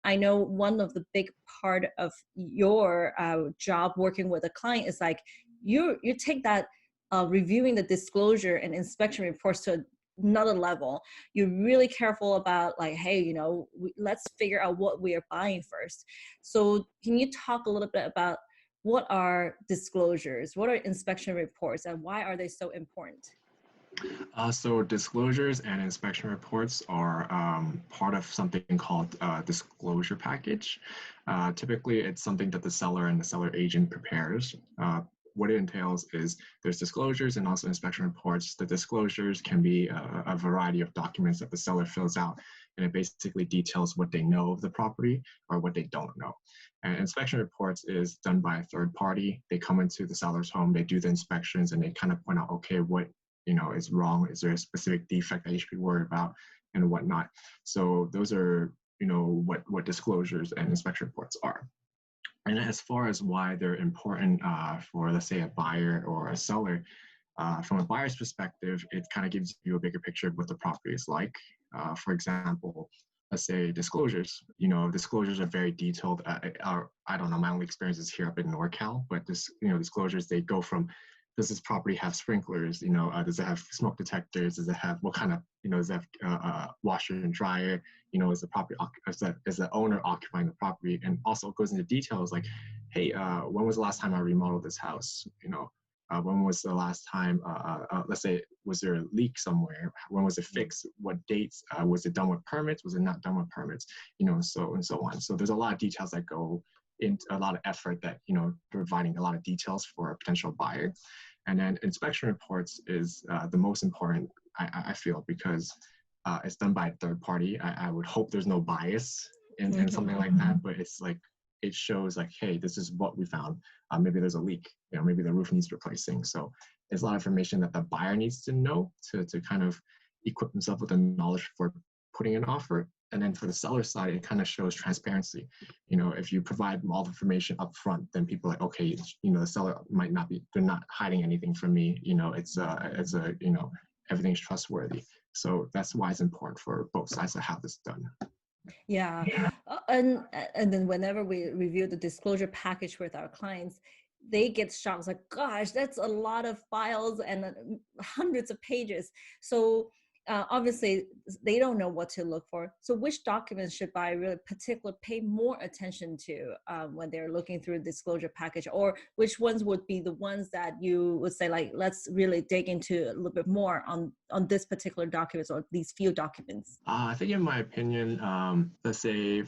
I know one of the big part of your job working with a client is like you take that reviewing the disclosure and inspection reports to another level. You're really careful about like, hey, let's figure out what we are buying first. So can you talk a little bit about what are disclosures, what are inspection reports, and why are they so important? So disclosures and inspection reports are part of something called disclosure package. Typically, it's something that the seller and the seller agent prepares. What it entails is there's disclosures and also inspection reports. The disclosures can be a variety of documents that the seller fills out, and it basically details what they know of the property or what they don't know. And inspection reports is done by a third party. They come into the seller's home, they do the inspections, and they kind of point out, okay, what is wrong? Is there a specific defect that you should be worried about and whatnot? So those are, what disclosures and inspection reports are. And as far as why they're important for, let's say, a buyer or a seller, from a buyer's perspective, it kind of gives you a bigger picture of what the property is like. For example, let's say disclosures. Disclosures are very detailed. I don't know, my only experience is here up in NorCal, but disclosures, they go from, does this property have sprinklers? Does it have smoke detectors? Does it have, what kind of, does it have washer and dryer? Is the property, is the owner occupying the property? And also it goes into details like, hey, when was the last time I remodeled this house? When was the last time, let's say, was there a leak somewhere? When was it fixed? What dates? Was it done with permits? Was it not done with permits? So and so on. So there's a lot of details that go into a lot of effort that, providing a lot of details for a potential buyer. And then inspection reports is the most important, I feel, because it's done by a third party. I would hope there's no bias in something like that, but it's like, it shows like, hey, this is what we found. Maybe there's a leak, maybe the roof needs replacing. So there's a lot of information that the buyer needs to know to kind of equip themselves with the knowledge for putting an offer. And then for the seller side, it kind of shows transparency. If you provide all the information up front, then people are like, okay, the seller might not be, they're not hiding anything from me. Everything's trustworthy. So that's why it's important for both sides to have this done. Yeah. And then whenever we review the disclosure package with our clients, they get shocked, like, gosh, that's a lot of files and hundreds of pages. So obviously they don't know what to look for. So which documents should buyer really pay more attention to when they're looking through the disclosure package, or which ones would be the ones that you would say, like, let's really dig into a little bit more on this particular documents or these few documents? I think in my opinion, let's say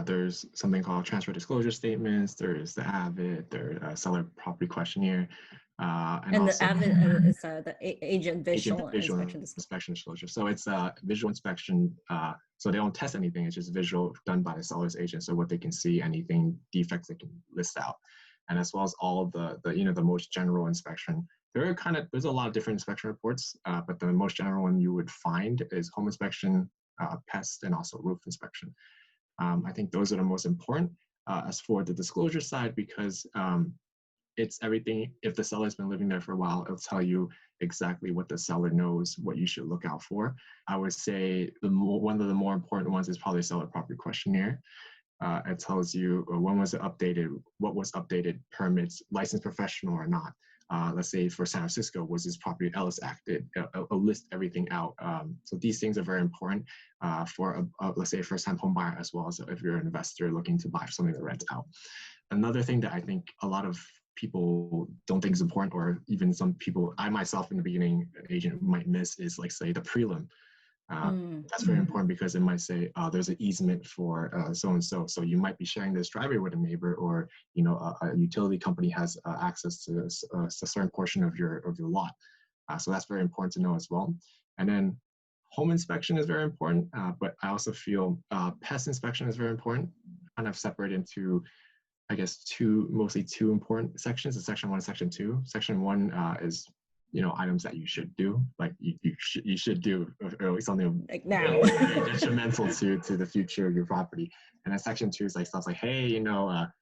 there's something called transfer disclosure statements, there's the AVID, there's seller property questionnaire, and the AVID is the agent visual inspection disclosure. So it's a visual inspection. So they don't test anything. It's just visual done by the seller's agent. So what they can see, anything defects they can list out, and as well as all the most general inspection. There's a lot of different inspection reports, but the most general one you would find is home inspection, pest, and also roof inspection. I think those are the most important. As for the disclosure side, because it's everything. If the seller's been living there for a while, it'll tell you exactly what the seller knows, what you should look out for. I would say one of the more important ones is probably seller property questionnaire. It tells you when was it updated, what was updated, permits, licensed professional or not. Let's say for San Francisco, was this property Ellis acted? It'll list everything out. So these things are very important for, let's say, a first-time home buyer, as well as if you're an investor looking to buy something to rent out. Another thing that I think a lot of people don't think is important, or even some people, I myself in the beginning, an agent might miss, is like, say, the prelim. That's very important because it might say there's an easement for so-and-so. So you might be sharing this driveway with a neighbor, or a utility company has access to a certain portion of your lot. So that's very important to know as well. And then home inspection is very important, but I also feel pest inspection is very important. Kind of separate into, I guess, mostly two important sections: Section 1 and Section 2. Section 1 is items that you should do, like you should do, or something like now detrimental to the future of your property. And then Section 2 is like stuff like, hey,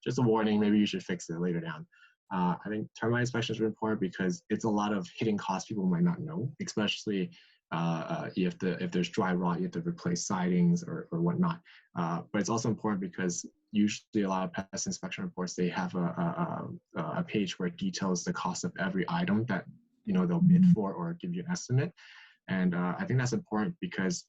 just a warning, maybe you should fix it later down. I think termite inspection is really important because it's a lot of hidden costs people might not know, especially if there's dry rot, you have to replace sidings or whatnot. But it's also important because usually a lot of pest inspection reports, they have a page where it details the cost of every item that they'll bid for or give you an estimate. And I think that's important because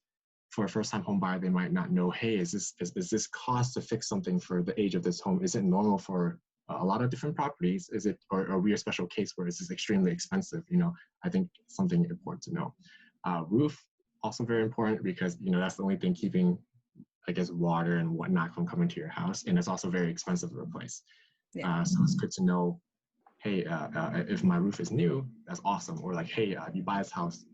for a first-time home buyer, they might not know, hey, is this cost to fix something for the age of this home? Is it normal for a lot of different properties? Is it, or are we a special case where this is extremely expensive? I think something important to know. Roof, also very important because that's the only thing keeping, I guess, water and whatnot from coming to your house, and it's also very expensive to replace. Yeah. So it's good to know, hey, if my roof is new, that's awesome. Or like, hey, you buy this house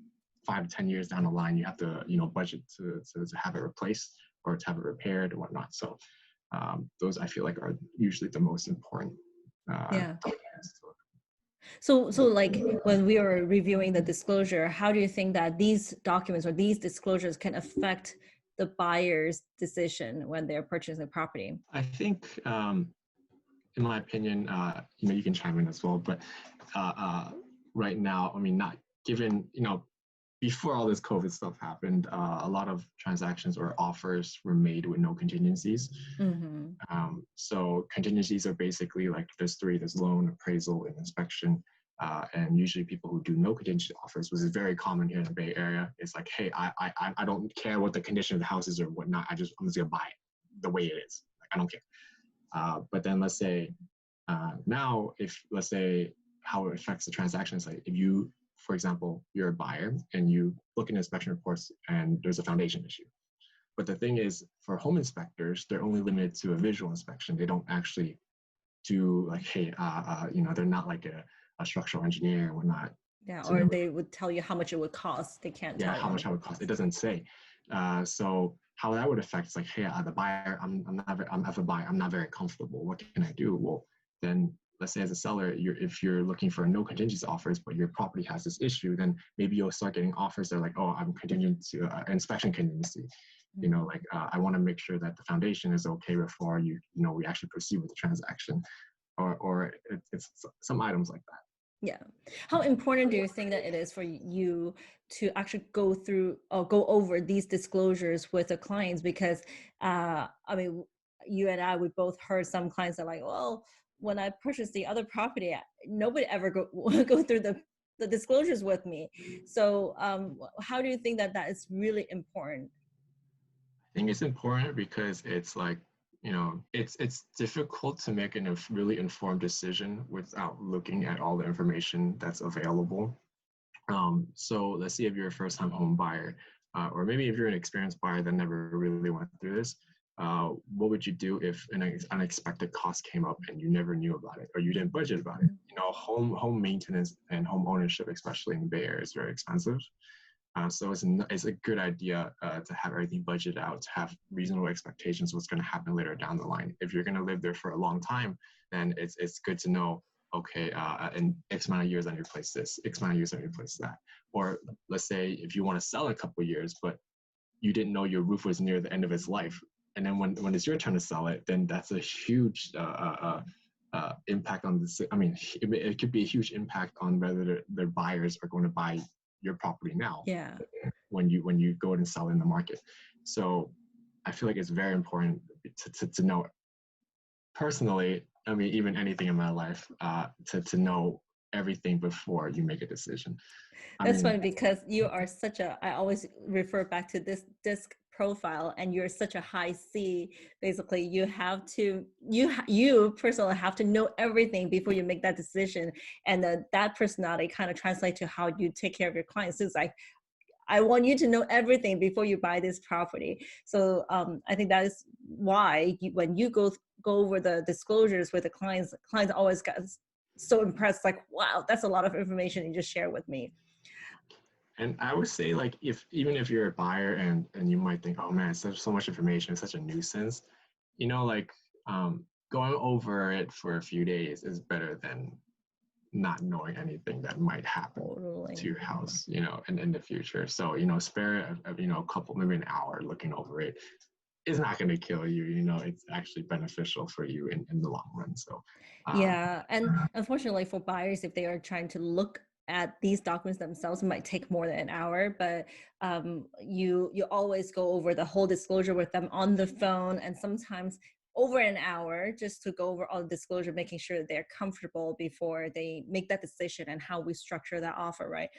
5 to 10 years down the line, you have to budget to have it replaced or to have it repaired and whatnot. So those I feel like are usually the most important. Yeah. So like when we are reviewing the disclosure, how do you think that these documents or these disclosures can affect the buyer's decision when they're purchasing the property? I think, in my opinion, you can chime in as well, but right now, I mean, not given, before all this COVID stuff happened, a lot of transactions or offers were made with no contingencies. So contingencies are basically like there's loan, appraisal, and inspection. And usually people who do no contingency offers, which is very common here in the Bay Area, is like, hey, I don't care what the condition of the house is or whatnot. I'm just gonna buy it the way it is. Like, I don't care. But then let's say now, if let's say how it affects the transaction is like if you, for example, you're a buyer and you look in inspection reports and there's a foundation issue. But the thing is, for home inspectors, they're only limited to a visual inspection. They don't actually do like, hey, they're not like a structural engineer or whatnot. Yeah, or they would tell you how much it would cost. They can't tell how much it would cost. It doesn't say. So how that would affect is like, hey, the buyer, I'm as a buyer, I'm not very comfortable. What can I do? Well, then let's say as a seller, if you're looking for no contingency offers, but your property has this issue, then maybe you'll start getting offers that are like, oh, I'm contingent to inspection contingency. I want to make sure that the foundation is okay before we actually proceed with the transaction, or it's some items like that. Yeah. How important do you think that it is for you to actually go through or go over these disclosures with the clients? Because, I mean, you and I, we both heard some clients are like, well, when I purchased the other property, nobody ever go through the disclosures with me. So how do you think that is really important? I think it's important because it's like, it's difficult to make a really informed decision without looking at all the information that's available. So let's see if you're a first-time home buyer, or maybe if you're an experienced buyer that never really went through this. What would you do if an unexpected cost came up and you never knew about it or you didn't budget about it? Home maintenance and home ownership, especially in the Bay Area, is very expensive. So it's a good idea to have everything budgeted out, to have reasonable expectations what's going to happen later down the line. If you're going to live there for a long time, then it's good to know, okay, in X amount of years, I need to replace this, X amount of years, I need to replace that. Or let's say if you want to sell in a couple of years, but you didn't know your roof was near the end of its life. And then when it's your turn to sell it, then that's a huge impact on this. I mean, it could be a huge impact on whether the buyers are going to buy your property now. Yeah. When you go and sell in the market. So I feel like it's very important to know personally, I mean, even anything in my life, to know everything before you make a decision. That's funny because you are I always refer back to this disc profile, and you're such a high C. Basically, you personally have to know everything before you make that decision. And that personality kind of translates to how you take care of your clients. It's like, I want you to know everything before you buy this property. So I think that is why when you go over the disclosures with the clients always get so impressed, like, wow, that's a lot of information you just shared with me. And I would say, like, even if you're a buyer and you might think, oh man, it's so much information, it's such a nuisance, going over it for a few days is better than not knowing anything that might happen to your house, in the future. So, spare a couple, maybe an hour looking over it. It's not going to kill you, it's actually beneficial for you in the long run. So yeah. And unfortunately for buyers, if they are trying to look at these documents themselves, it might take more than an hour, but you always go over the whole disclosure with them on the phone, and sometimes over an hour, just to go over all the disclosure, making sure that they're comfortable before they make that decision and how we structure that offer, right?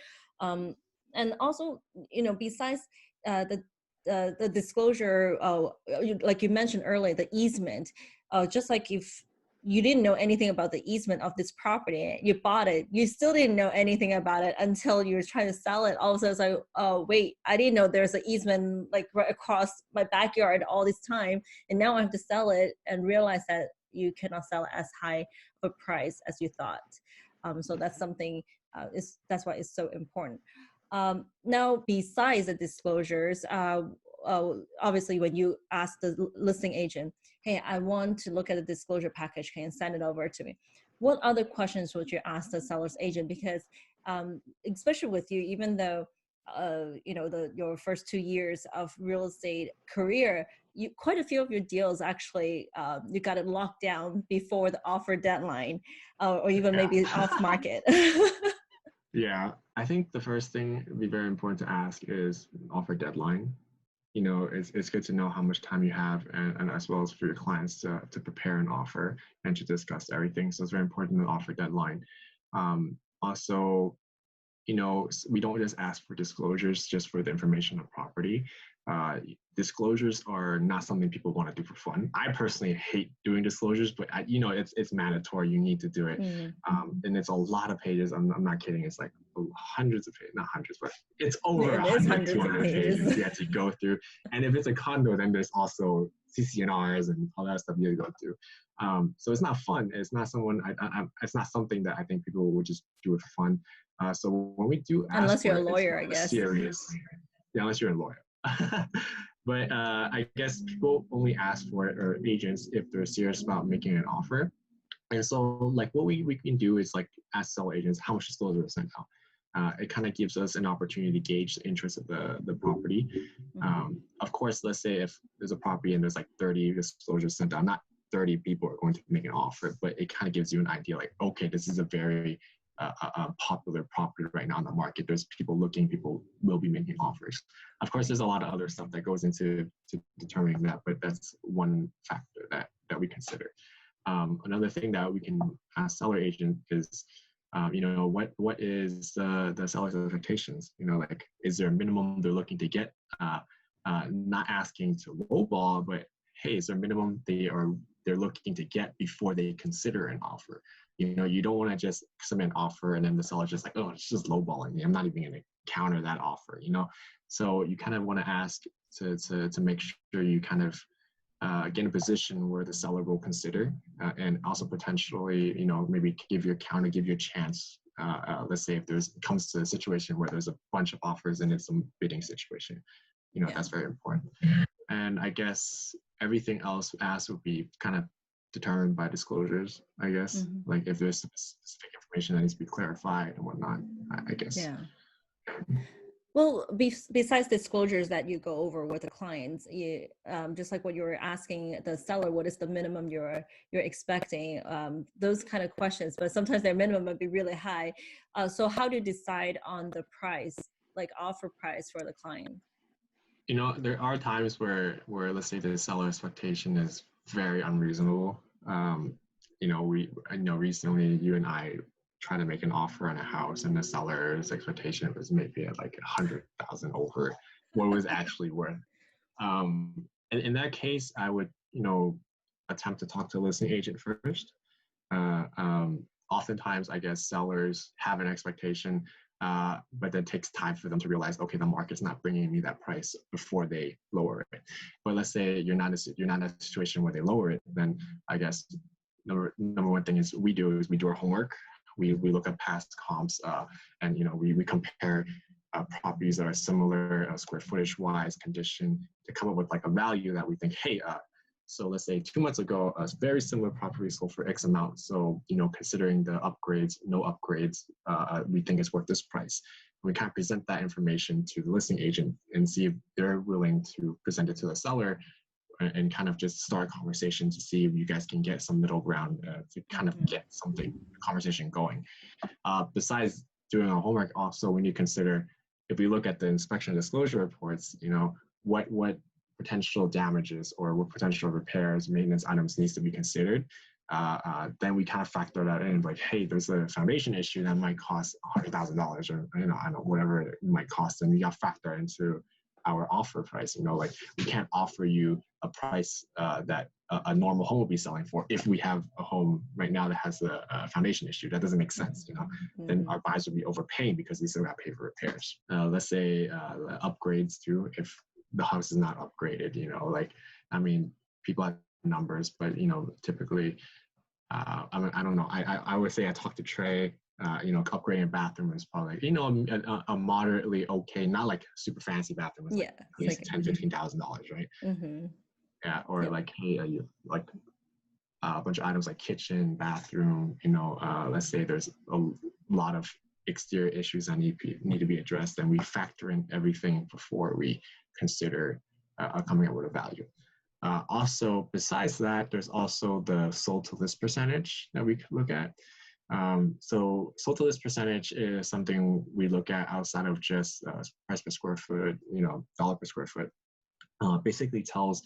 And also, besides the disclosure, like you mentioned earlier, the easement, just like if you didn't know anything about the easement of this property, you bought it, you still didn't know anything about it until you were trying to sell it. All of a sudden it's like, oh wait, I didn't know there's an easement like right across my backyard all this time, and now I have to sell it, and realize that you cannot sell it as high of a price as you thought. So that's something, that's why it's so important. Now, besides the disclosures, obviously when you ask the listing agent, hey, I want to look at the disclosure package, can you send it over to me? What other questions would you ask the seller's agent? Because especially with you, even though your first 2 years of real estate career, quite a few of your deals actually you got it locked down before the offer deadline, or even maybe off market. Yeah, I think the first thing would be very important to ask is offer deadline. It's good to know how much time you have, and as well as for your clients to prepare an offer and to discuss everything. So it's very important to offer deadline. Also, we don't just ask for disclosures just for the information of property. Disclosures are not something people want to do for fun. I personally hate doing disclosures, but it's mandatory. You need to do it. And it's a lot of pages. I'm not kidding. It's like hundreds of pages, not hundreds, but it's over 100, 200 pages you have to go through. And if it's a condo, then there's also CC&Rs and all that stuff you have to go through. So it's not fun. It's not it's not something that I think people would just do it for fun. So when we do ask, unless you're a lawyer, I guess. Serious. Yeah, unless you're a lawyer. But I guess people only ask for it, or agents, if they're serious about making an offer. And so like what we can do is like ask seller agents how much disclosure is sent out. It kind of gives us an opportunity to gauge the interest of the property. Of course, let's say if there's a property and there's like 30 disclosures sent out, not 30 people are going to make an offer, but it kind of gives you an idea like, okay, this is a very popular property right now in the market. There's people looking, people will be making offers. Of course, there's a lot of other stuff that goes into determining that, but that's one factor that we consider. Another thing that we can ask seller agent is, what is the seller's expectations? Like, is there a minimum they're looking to get? Not asking to lowball, but hey, is there a minimum they're looking to get before they consider an offer? You don't want to just submit an offer and then the seller's just like, oh, it's just lowballing me, I'm not even going to counter that offer. So you kind of want to ask to make sure you kind of get in a position where the seller will consider, and also potentially, maybe give you a counter, give you a chance. Let's say if it comes to a situation where there's a bunch of offers and it's a bidding situation, that's very important. And I guess everything else asked would be kind of determined by disclosures, I guess. Like if there's specific information that needs to be clarified and whatnot, I guess. Yeah. Well, besides disclosures that you go over with the clients, just like what you were asking the seller, what is the minimum you're expecting? Those kind of questions, but sometimes their minimum might be really high. So how do you decide on the price, like offer price for the client? There are times where let's say the seller expectation is very unreasonable. Recently you and I tried to make an offer on a house, and the seller's expectation was maybe at like 100,000 over what it was actually worth. And in that case, I would attempt to talk to a listing agent first. Oftentimes, I guess sellers have an expectation, but it takes time for them to realize, okay, the market's not bringing me that price before they lower it. But let's say you're not in a situation where they lower it, then I guess number one thing is we do our homework. We look at past comps, and we compare properties that are similar, square footage wise, condition, to come up with like a value that we think, hey, so let's say 2 months ago, a very similar property sold for X amount. So, considering the upgrades, no upgrades, we think it's worth this price. We kind of present that information to the listing agent and see if they're willing to present it to the seller, and kind of just start a conversation to see if you guys can get some middle ground to kind of get the conversation going. Besides doing our homework, also we need to consider, if we look at the inspection disclosure reports, what potential damages or what potential repairs, maintenance items needs to be considered. Then we kind of factor that in, like, hey, there's a foundation issue that might cost $100,000, or I don't know, whatever it might cost, and we got to factor into our offer price. Like, we can't offer you a price that a normal home will be selling for if we have a home right now that has a foundation issue. That doesn't make sense. Then our buyers will be overpaying because they still got to pay for repairs. Let's say upgrades too, if the house is not upgraded. Like, I mean, people have numbers, but typically, I don't know. I would say I talked to Trey. Upgrading a bathroom is probably a moderately okay, not like super fancy bathroom. It's like at least $10,000-$15,000, right? Mm-hmm. Yeah, or like, hey, like a bunch of items like kitchen, bathroom. Let's say there's a lot of exterior issues that need to be addressed, and we factor in everything before we consider coming up with a value. Also, besides that, there's also the sold to list percentage that we could look at. So sold to list percentage is something we look at outside of just price per square foot, dollar per square foot. Basically tells,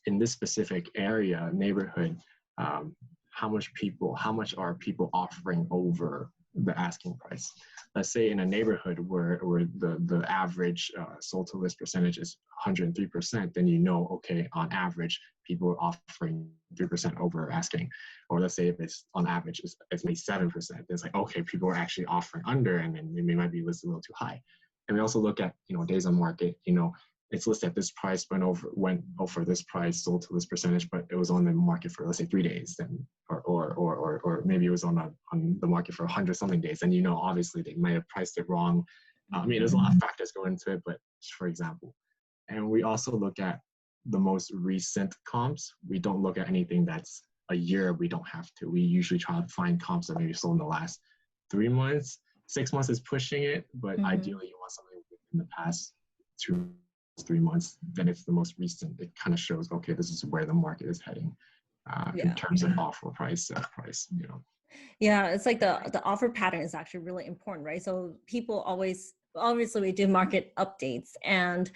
in this specific area, neighborhood, how much are people offering over the asking price. Let's say in a neighborhood where the average sold to list percentage is 103%, then okay, on average, people are offering 3% over asking. Or let's say if it's on average, it's maybe 7%. It's like, okay, people are actually offering under, and then they might be listed a little too high. And we also look at, days on market, it's listed at this price, went over this price, sold to this percentage, but it was on the market for, let's say, 3 days, then, or maybe it was on the market for 100-something days. And obviously they might have priced it wrong. I mean, there's a lot of factors go into it, but for example, and we also look at the most recent comps. We don't look at anything that's a year. We don't have to. We usually try to find comps that maybe sold in the last 3 months. 6 months is pushing it, but ideally you want something in the past 2-3 months. Then it's the most recent. It kind of shows, okay, this is where the market is heading in terms of offer price, sell price. Yeah, it's like the offer pattern is actually really important, right? So people obviously we do market updates, and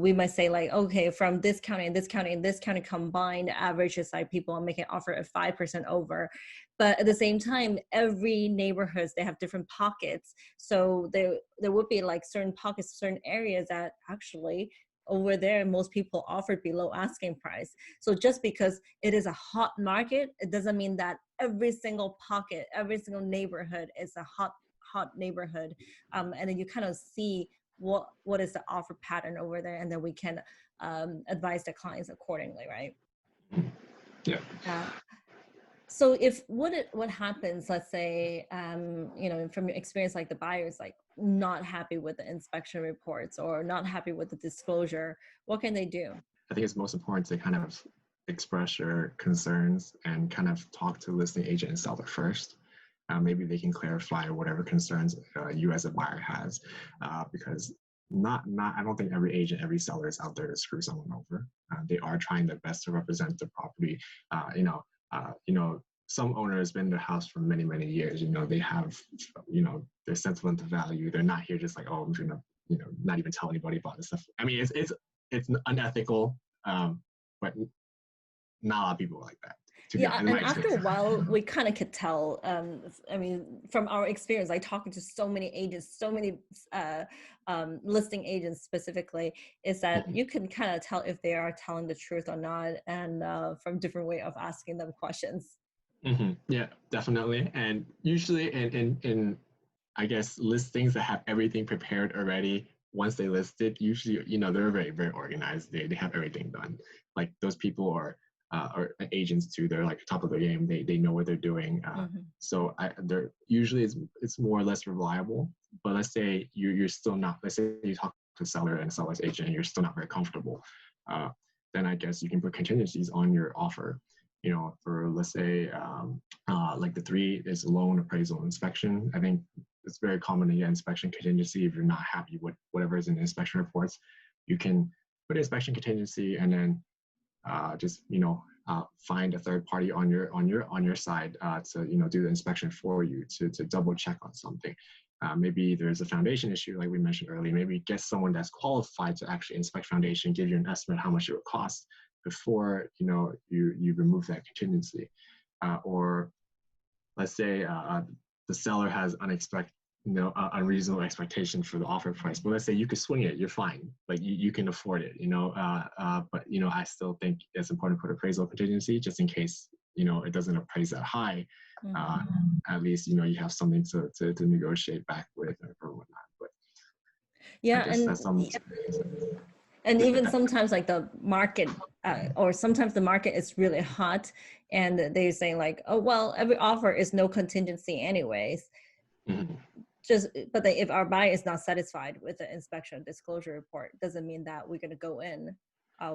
we might say like, okay, from this county and this county and this county combined average is like people are making offer at 5% over. But at the same time, every neighborhoods, they have different pockets. So there would be like certain pockets, certain areas that actually over there, most people offered below asking price. So just because it is a hot market, it doesn't mean that every single pocket, every single neighborhood is a hot neighborhood. And then you kind of see what is the offer pattern over there, and then we can advise the clients accordingly, right? Yeah. So if what happens, let's say, from your experience, like the buyer's like not happy with the inspection reports or not happy with the disclosure, what can they do? I think it's most important to kind of express your concerns and kind of talk to the listing agent and seller first. Maybe they can clarify whatever concerns you as a buyer has, because I don't think every agent, every seller is out there to screw someone over. They are trying their best to represent the property. Some owners been in their house for many, many years. They have, their sentimental value. They're not here just like, oh, I'm gonna, not even tell anybody about this stuff. I mean, it's unethical, but not a lot of people are like that. Yeah, and after a while, we kind of could tell. I mean, from our experience, like talking to so many agents, so many listing agents specifically, is that you can kind of tell if they are telling the truth or not, and from different way of asking them questions. Yeah, definitely. And usually in I guess listings that have everything prepared already, once they list it, usually, they're very, very organized. They have everything done. Like those people are agents too. They're like top of the game. They know what they're doing. So they're usually it's more or less reliable. But let's say you're still not, let's say you talk to a seller and a seller's agent and you're still not very comfortable. Then I guess you can put contingencies on your offer. For let's say like the 3 is loan, appraisal, inspection. I think it's very common to get inspection contingency if you're not happy with whatever is in the inspection reports. You can put inspection contingency and then just find a third party on your side to do the inspection for you to double check on something. Maybe there's a foundation issue, like we mentioned earlier. Maybe get someone that's qualified to actually inspect foundation, give you an estimate how much it would cost before you remove that contingency. Or let's say the seller has unreasonable expectation for the offer price. But let's say you could swing it, you're fine. Like you can afford it, but I still think it's important to put appraisal contingency just in case, it doesn't appraise that high. At least, you have something to negotiate back with or whatnot. But I Yeah, guess that's almost. and even sometimes like the market or sometimes the market is really hot and they say like, oh, well, every offer is no contingency anyways. Mhm. But if our buyer is not satisfied with the inspection disclosure report, doesn't mean that we're going to go in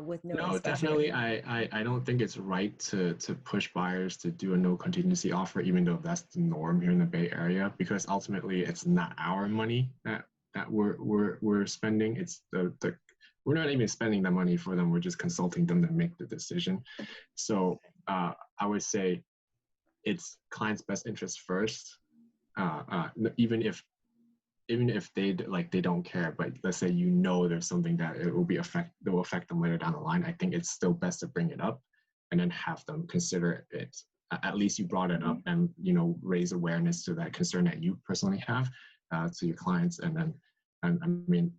with no No, inspection. definitely. I don't think it's right to push buyers to do a no contingency offer, even though that's the norm here in the Bay Area, because ultimately it's not our money that we're spending. It's the we're not even spending the money for them. We're just consulting them to make the decision. So I would say it's client's best interest first, even if they don't care, but let's say there's something that it will affect them later down the line. I think it's still best to bring it up and then have them consider it. At least you brought it up and raise awareness to that concern that you personally have to your clients, and then I mean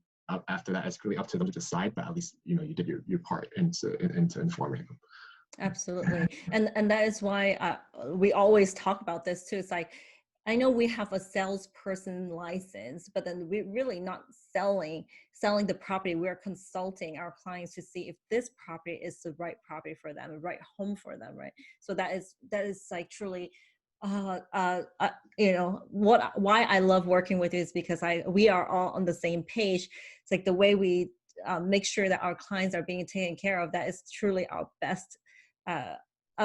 after that it's really up to them to decide. But at least you did your part into informing them. Absolutely. And that is why we always talk about this too. It's like, I know we have a salesperson license, but then we're really not selling the property. We're consulting our clients to see if this property is the right property for them, the right home for them, right? So that is like truly, why I love working with you is because we are all on the same page. It's like the way we make sure that our clients are being taken care of. That is truly our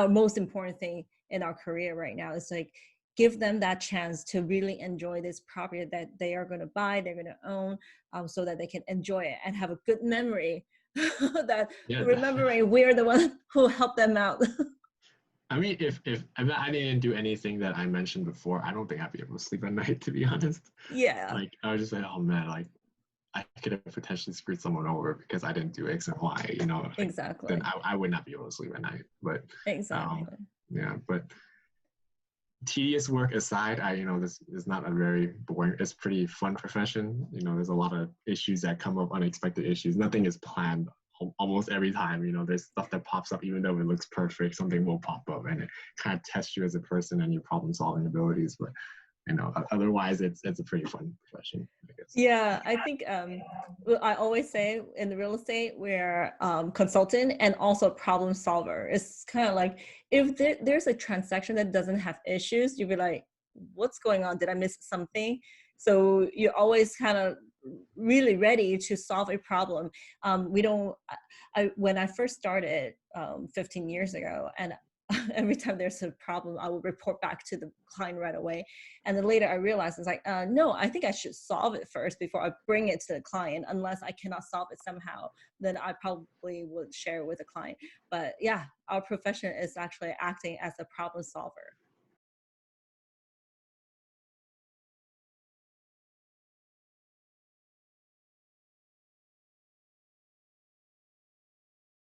most important thing in our career right now. Is like give them that chance to really enjoy this property that they are going to buy, they're going to own, so that they can enjoy it and have a good memory. That remembering we're the one who helped them out. I mean, if I didn't do anything that I mentioned before, I don't think I'd be able to sleep at night, to be honest. Yeah. Like I was just like, oh man, like I could have potentially screwed someone over because I didn't do X and Y, like, Exactly. then I would not be able to sleep at night. But exactly. Yeah, but tedious work aside, this is not a very boring, it's pretty fun profession. There's a lot of issues that come up, unexpected issues. Nothing is planned almost every time. There's stuff that pops up, even though it looks perfect, something will pop up and it kind of tests you as a person and your problem solving abilities. But otherwise it's a pretty fun profession, I guess. Yeah, I think I always say in the real estate we're consultant and also problem solver. It's kind of like if there's a transaction that doesn't have issues, you'd be like, what's going on? Did I miss something? So you're always kind of really ready to solve a problem. We don't. When I first started 15 years ago, and every time there's a problem, I will report back to the client right away. And then later I realized it's like, no, I think I should solve it first before I bring it to the client. Unless I cannot solve it somehow, then I probably would share it with the client. But yeah, our profession is actually acting as a problem solver.